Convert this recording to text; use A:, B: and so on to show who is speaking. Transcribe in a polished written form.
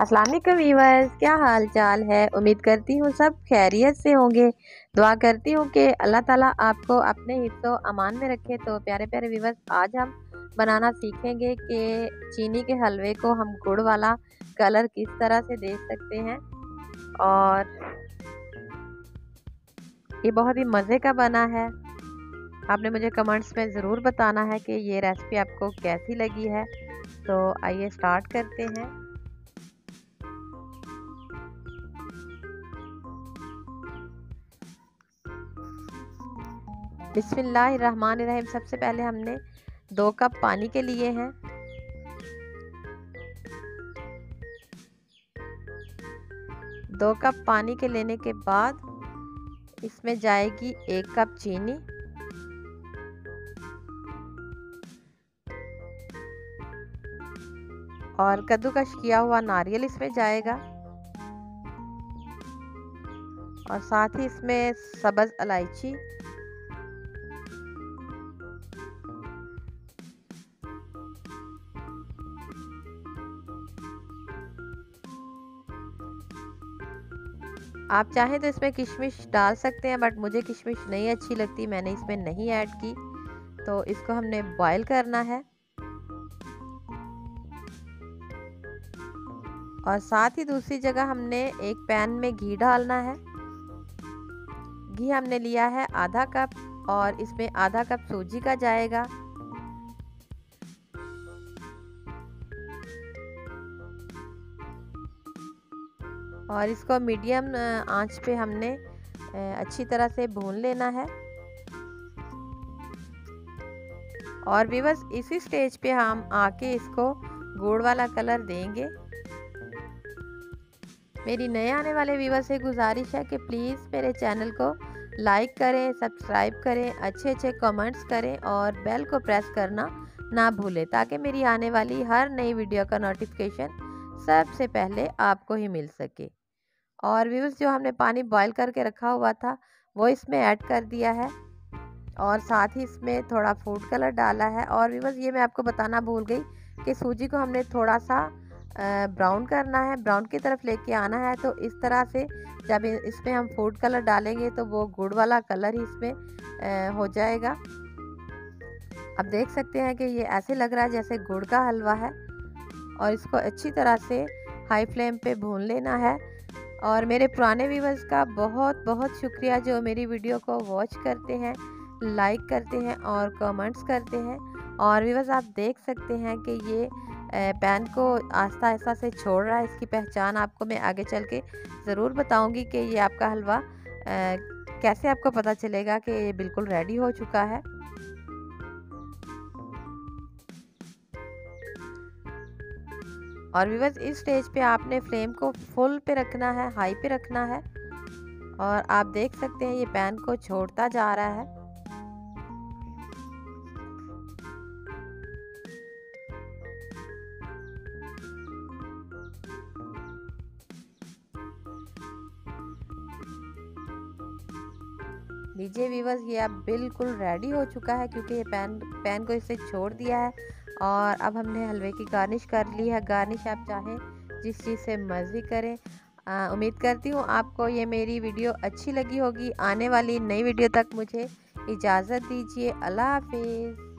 A: अस्सलाम वालेकुम वीवर्स, क्या हाल चाल है। उम्मीद करती हूँ सब खैरियत से होंगे। दुआ करती हूँ कि अल्लाह ताला आपको अपने हिफ्ज़ो अमान में रखे। तो प्यारे प्यारे वीवर्स, आज हम बनाना सीखेंगे कि चीनी के हलवे को हम गुड़ वाला कलर किस तरह से दे सकते हैं। और ये बहुत ही मज़े का बना है। आपने मुझे कमेंट्स में ज़रूर बताना है कि ये रेसिपी आपको कैसी लगी है। तो आइए स्टार्ट करते हैं। बिस्मिल्लाहिर्रहमानिर्रहीम। सबसे पहले हमने 2 कप पानी के लिए हैं। दो कप पानी के लेने के बाद इसमें जाएगी 1 कप चीनी और कद्दूकश किया हुआ नारियल इसमें जाएगा और साथ ही इसमें सब्ज़ इलायची, आप चाहें तो इसमें किशमिश डाल सकते हैं, बट मुझे किशमिश नहीं अच्छी लगती, मैंने इसमें नहीं ऐड की। तो इसको हमने बॉईल करना है और साथ ही दूसरी जगह हमने एक पैन में घी डालना है। घी हमने लिया है आधा कप और इसमें आधा कप सूजी का जाएगा। और इसको मीडियम आंच पे हमने अच्छी तरह से भून लेना है। और व्यूअर्स, इसी स्टेज पे हम आके इसको गुड़ वाला कलर देंगे। मेरी नए आने वाले व्यूअर्स से गुजारिश है कि प्लीज़ मेरे चैनल को लाइक करें, सब्सक्राइब करें, अच्छे कमेंट्स करें और बेल को प्रेस करना ना भूलें, ताकि मेरी आने वाली हर नई वीडियो का नोटिफिकेशन सबसे पहले आपको ही मिल सके। और व्यूअर्स, जो हमने पानी बॉईल करके रखा हुआ था वो इसमें ऐड कर दिया है और साथ ही इसमें थोड़ा फूड कलर डाला है। और व्यूअर्स, ये मैं आपको बताना भूल गई कि सूजी को हमने थोड़ा सा ब्राउन करना है, ब्राउन की तरफ लेके आना है। तो इस तरह से जब इसमें हम फूड कलर डालेंगे तो वो गुड़ वाला कलर ही इसमें हो जाएगा। अब देख सकते हैं कि ये ऐसे लग रहा है जैसे गुड़ का हलवा है। और इसको अच्छी तरह से हाई फ्लेम पे भून लेना है। और मेरे पुराने व्यूअर्स का बहुत बहुत शुक्रिया जो मेरी वीडियो को वॉच करते हैं, लाइक करते हैं और कमेंट्स करते हैं। और व्यूअर्स, आप देख सकते हैं कि ये पैन को आस्ता आस्ता से छोड़ रहा है। इसकी पहचान आपको मैं आगे चल के ज़रूर बताऊंगी कि ये आपका हलवा कैसे आपको पता चलेगा कि ये बिल्कुल रेडी हो चुका है। और व्यूअर्स, इस स्टेज पे आपने फ्लेम को फुल पे रखना है, हाई पे रखना है। और आप देख सकते हैं ये पैन को छोड़ता जा रहा है। लीजिए व्यूअर्स, ये अब बिल्कुल रेडी हो चुका है क्योंकि ये पैन को इससे छोड़ दिया है। और अब हमने हलवे की गार्निश कर ली है। गार्निश आप चाहें जिस चीज़ से मर्ज़ी करें। उम्मीद करती हूँ आपको ये मेरी वीडियो अच्छी लगी होगी। आने वाली नई वीडियो तक मुझे इजाज़त दीजिए। अल्लाह हाफिज़।